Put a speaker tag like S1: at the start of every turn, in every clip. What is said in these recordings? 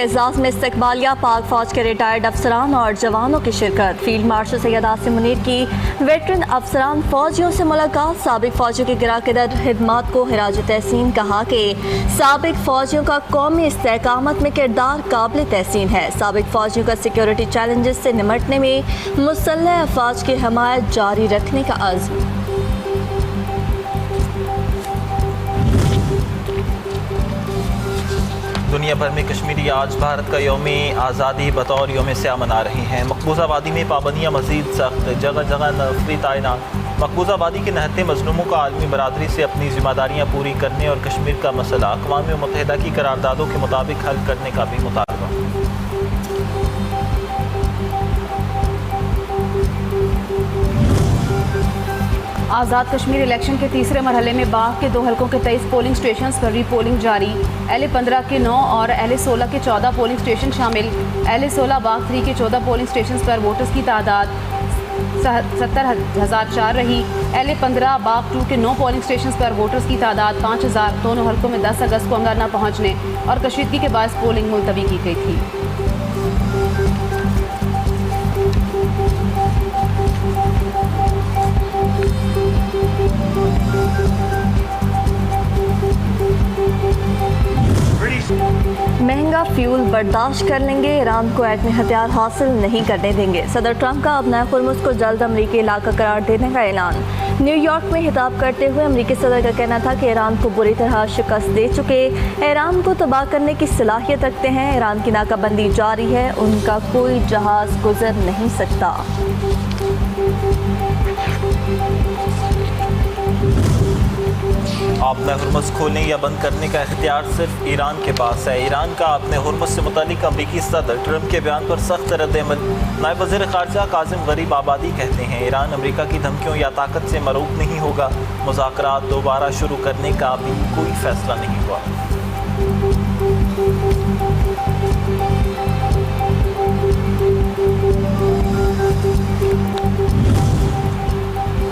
S1: اعزاز میں استقبالیہ پاک فوج کے ریٹائرڈ افسران اور جوانوں کی شرکت۔ فیلڈ مارشل سید عاصم منیر کی ویٹرن افسران فوجیوں سے ملاقات۔ سابق فوجیوں کی گراں قدر خدمات کو خراج تحسین کہا کہ سابق فوجیوں کا قومی استحکامات میں کردار قابل تحسین ہے۔ سابق فوجیوں کا سیکیورٹی چیلنجز سے نمٹنے میں مسلح افواج کی حمایت جاری رکھنے کا عزم۔
S2: دنیا بھر میں کشمیری آج بھارت کا یوم آزادی بطور یوم سیاہ منا رہے ہیں۔ مقبوضہ وادی میں پابندیاں مزید سخت، جگہ جگہ نفری تعینات۔ مقبوضہ وادی کے نہتے مظلوموں کا عالمی برادری سے اپنی ذمہ داریاں پوری کرنے اور کشمیر کا مسئلہ اقوام متحدہ کی قراردادوں کے مطابق حل کرنے کا بھی مطالبہ۔
S3: آزاد کشمیر الیکشن کے تیسرے مرحلے میں باغ کے 2 حلقوں کے 23 پولنگ اسٹیشنز پر ری پولنگ جاری۔ ایل 15 کے 9 اور ایل 16 کے 14 پولنگ اسٹیشن شامل۔ ایل 16 باغ 3 کے 14 پولنگ اسٹیشنز پر ووٹرز کی تعداد 70,004 رہی۔ ایل 15 باغ 2 کے 9 پولنگ اسٹیشنز پر ووٹرز کی تعداد 5,000۔ دونوں حلقوں میں 10 اگست کو عملہ نہ پہنچنے اور کشیدگی کے باعث پولنگ ملتوی کی گئی تھی۔
S1: مہنگا فیول برداشت کر لیں گے، ایران کو ایٹمی ہتھیار حاصل نہیں کرنے دیں گے۔ صدر ٹرمپ کا ابنائے ہرمز کو جلد امریکی علاقہ قرار دینے کا اعلان۔ نیو یارک میں خطاب کرتے ہوئے امریکی صدر کا کہنا تھا کہ ایران کو بری طرح شکست دے چکے ایران کو تباہ کرنے کی صلاحیت رکھتے ہیں۔ ایران کی ناکہ بندی جاری ہے، ان کا کوئی جہاز گزر نہیں سکتا۔
S2: اپنے ہرمز کھولنے یا بند کرنے کا اختیار صرف ایران کے پاس ہے۔ ایران کا اپنے ہرمز سے متعلق امریکی صدر ٹرمپ کے بیان پر سخت رد عمل۔ نائب وزیر خارجہ کاظم غریب آبادی کہتے ہیں ایران امریکہ کی دھمکیوں یا طاقت سے مرعوب نہیں ہوگا۔ مذاکرات دوبارہ شروع کرنے کا بھی کوئی فیصلہ نہیں ہوا۔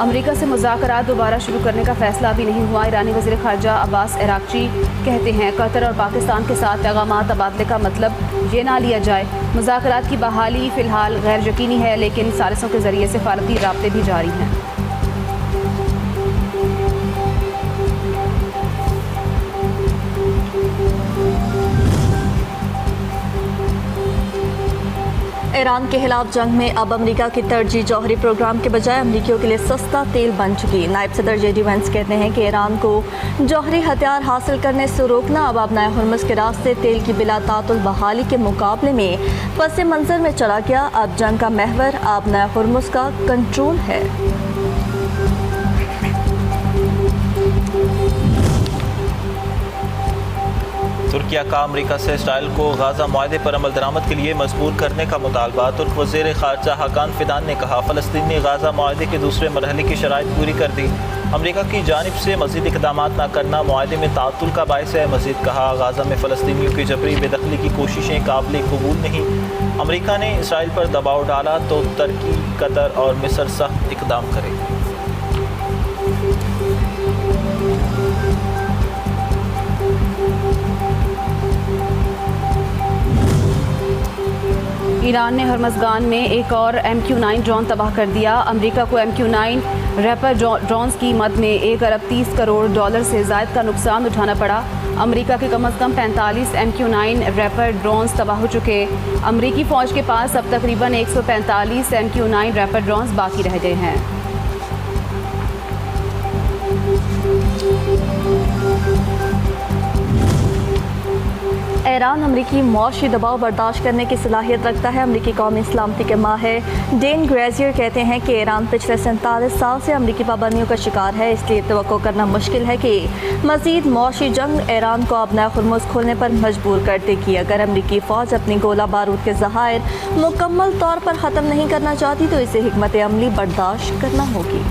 S3: امریکہ سے مذاکرات دوبارہ شروع کرنے کا فیصلہ بھی نہیں ہوا۔ ایرانی وزیر خارجہ عباس عراقچی کہتے ہیں قطر اور پاکستان کے ساتھ پیغامات تبادلے کا مطلب یہ نہ لیا جائے۔ مذاکرات کی بحالی فی الحال غیر یقینی ہے، لیکن ثالثوں کے ذریعے سفارتی رابطے بھی جاری ہیں۔
S1: ایران کے خلاف جنگ میں اب امریکہ کی ترجیح جوہری پروگرام کے بجائے امریکیوں کے لیے سستا تیل بن چکی۔ نائب صدر جے ڈی وینس کہتے ہیں کہ ایران کو جوہری ہتھیار حاصل کرنے سے روکنا اب ابنائے ہرمز کے راستے تیل کی بلا تعطل بحالی کے مقابلے میں پس منظر میں چلا گیا۔ اب جنگ کا محور ابنائے ہرمز کا کنٹرول ہے۔
S2: ترکیہ کا امریکہ سے اسرائیل کو غزہ معاہدے پر عمل درآمد کے لیے مجبور کرنے کا مطالبہ۔ ترک وزیر خارجہ حاکان فیدان نے کہا فلسطین نے غزہ معاہدے کے دوسرے مرحلے کی شرائط پوری کر دی۔ امریکہ کی جانب سے مزید اقدامات نہ کرنا معاہدے میں تعطل کا باعث ہے۔ مزید کہا غزہ میں فلسطینیوں کی جبری بے دخلی کی کوششیں قابل قبول نہیں۔ امریکہ نے اسرائیل پر دباؤ ڈالا تو ترکی، قطر اور مصر سخت اقدام کرے۔
S3: ایران نے ہرمزگان میں ایک اور MQ-9 ڈرون تباہ کر دیا۔ امریکہ کو MQ-9 ریپر ڈرونز کی قیمت میں $1 ارب 30 کروڑ سے زائد کا نقصان اٹھانا پڑا۔ امریکہ کے کم از کم 45 MQ-9 ریپر ڈرونز تباہ ہو چکے۔ امریکی فوج کے پاس اب تقریباً 145 MQ-9 ریپر ڈرونز باقی رہ گئے ہیں۔
S1: ایران امریکی معاشی دباؤ برداشت کرنے کی صلاحیت رکھتا ہے۔ امریکی قومی سلامتی کے ماہر ڈین گریزیر کہتے ہیں کہ ایران پچھلے 47 سال سے امریکی پابندیوں کا شکار ہے، اس لیے توقع کرنا مشکل ہے کہ مزید معاشی جنگ ایران کو ابنائے ہرمز کھولنے پر مجبور کر دے گی۔ اگر امریکی فوج اپنی گولہ بارود کے ذخائر مکمل طور پر ختم نہیں کرنا چاہتی تو اسے حکمت عملی برداشت کرنا ہوگی۔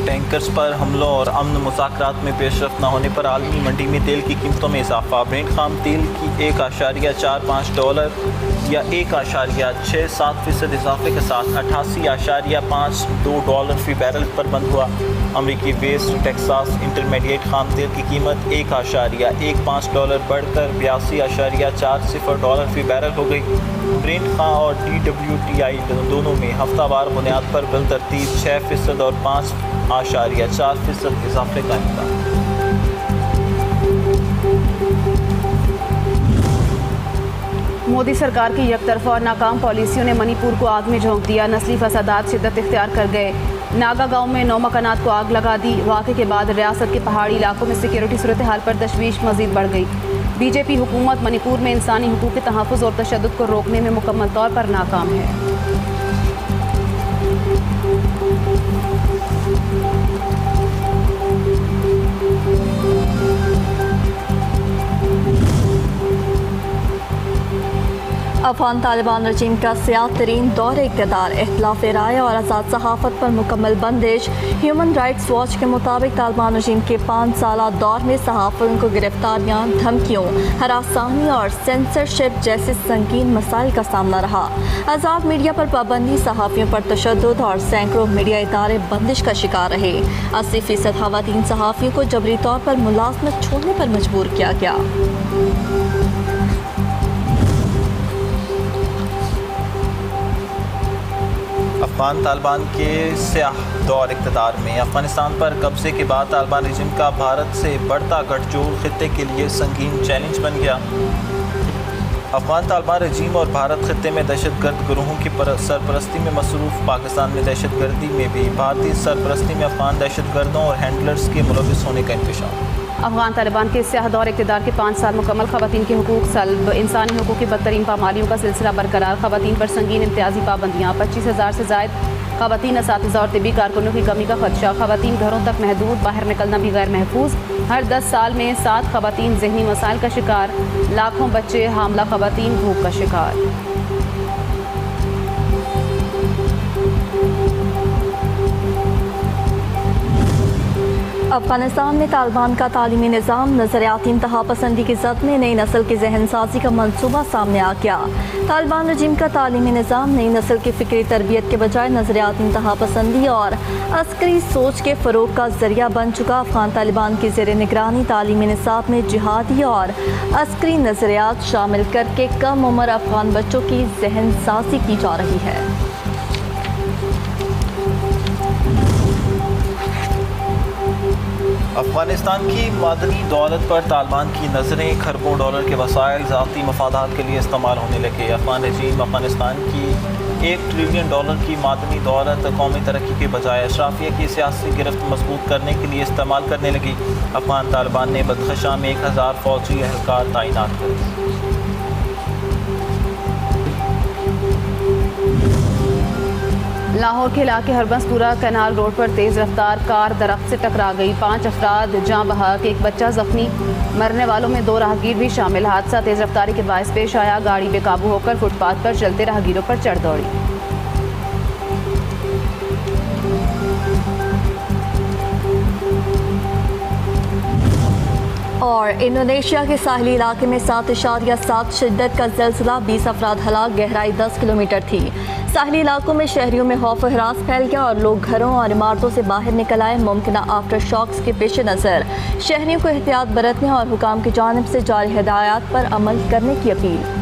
S2: ٹینکرز پر حملوں اور امن مذاکرات میں پیش رفت نہ ہونے پر عالمی منڈی میں تیل کی قیمتوں میں اضافہ۔ برنٹ خام تیل کی $1.45 1.67% اضافے کے ساتھ $88.52 فی بیرل پر بند ہوا۔ امریکی ویسٹ ٹیکساس انٹرمیڈیٹ خام تیل کی قیمت $1.15 بڑھ کر $82.40 فی بیرل ہو گئی۔ برینٹ خام اور WTI دونوں میں ہفتہ وار بنیاد پر بالترتیب 6% اور 5.4% اضافے کا امکان۔
S3: مودی سرکار کی یک طرفہ اور ناکام پالیسیوں نے منی پور کو آگ میں جھونک دیا۔ نسلی فسادات شدت اختیار کر گئے۔ ناگا گاؤں میں 9 مکانات کو آگ لگا دی۔ واقعے کے بعد ریاست کے پہاڑی علاقوں میں سیکیورٹی صورتحال پر تشویش مزید بڑھ گئی۔ بی جے پی حکومت منی پور میں انسانی حقوق کے تحفظ اور تشدد کو روکنے میں مکمل طور پر ناکام ہے۔
S1: افغان طالبان رجیم کا سیاہ ترین دور اقتدار، اختلاف رائے اور آزاد صحافت پر مکمل بندش۔ ہیومن رائٹس واچ کے مطابق طالبان رجیم کے 5 سالہ دور میں صحافیوں کو گرفتاریاں، دھمکیوں، ہراسانی اور سینسرشپ جیسے سنگین مسائل کا سامنا رہا۔ آزاد میڈیا پر پابندی، صحافیوں پر تشدد اور سینکڑوں میڈیا ادارے بندش کا شکار رہے۔ 80% خواتین صحافیوں کو جبری طور پر ملازمت چھوڑنے پر مجبور کیا گیا۔
S2: افغان طالبان کے سیاہ دور اقتدار میں افغانستان پر قبضے کے بعد طالبان رجیم کا بھارت سے بڑھتا گٹھ جوڑ خطے کے لیے سنگین چیلنج بن گیا۔ افغان طالبان رجیم اور بھارت خطے میں دہشت گرد گروہوں کی سرپرستی میں مصروف۔ پاکستان میں دہشت گردی میں بھی بھارتی سرپرستی میں افغان دہشت گردوں اور ہینڈلرز کے ملوث ہونے کا انکشاف۔
S3: افغان طالبان کے سیاہ دور اقتدار کے 5 سال مکمل، خواتین کے حقوق سلب، انسانی حقوق کی بدترین پامالیوں کا سلسلہ برقرار، خواتین پر سنگین امتیازی پابندیاں، 25,000 سے زائد خواتین اساتذہ اور طبی کارکنوں کی کمی کا خدشہ، خواتین گھروں تک محدود، باہر نکلنا بھی غیر محفوظ، ہر 10 سال میں 7 خواتین ذہنی مسائل کا شکار، لاکھوں بچے حاملہ خواتین بھوک کا شکار۔
S1: افغانستان میں طالبان کا تعلیمی نظام، نظریاتی انتہا پسندی کی زد میں نئی نسل کی ذہن سازی کا منصوبہ سامنے آ گیا۔ طالبان رجیم کا تعلیمی نظام نئی نسل کی فکری تربیت کے بجائے نظریاتی انتہا پسندی اور عسکری سوچ کے فروغ کا ذریعہ بن چکا۔ افغان طالبان کی زیر نگرانی تعلیمی نصاب میں جہادی اور عسکری نظریات شامل کر کے کم عمر افغان بچوں کی ذہن سازی کی جا رہی ہے۔
S2: افغانستان کی معدنی دولت پر طالبان کی نظریں، کھربوں ڈالر کے وسائل ذاتی مفادات کے لیے استعمال ہونے لگے۔ افغان رجیم افغانستان کی $1 ٹریلین کی معدنی دولت قومی ترقی کے بجائے اشرافیہ کی سیاسی گرفت مضبوط کرنے کے لیے استعمال کرنے لگی۔ افغان طالبان نے بدخشاں میں 1000 فوجی اہلکار تعینات کر دیے۔
S3: لاہور کے علاقے ہربنس پورہ کینال روڈ پر تیز رفتار کار درخت سے ٹکرا گئی، 5 افراد جاں بحق، 1 بچہ زخمی، مرنے والوں میں 2 راہگیر بھی شامل۔ حادثہ تیز رفتاری کے باعث پیش آیا، گاڑی بے قابو ہو کر فٹ پاتھ پر چلتے راہگیروں پر چڑھ دوڑی۔
S1: اور انڈونیشیا کے ساحلی علاقے میں 7.7 شدت کا زلزلہ، 20 افراد ہلاک، گہرائی 10 کلومیٹر تھی۔ ساحلی علاقوں میں شہریوں میں خوف و ہراس پھیل گیا اور لوگ گھروں اور عمارتوں سے باہر نکل آئے۔ ممکنہ آفٹر شاکس کے پیش نظر شہریوں کو احتیاط برتنے اور حکام کی جانب سے جاری ہدایات پر عمل کرنے کی اپیل۔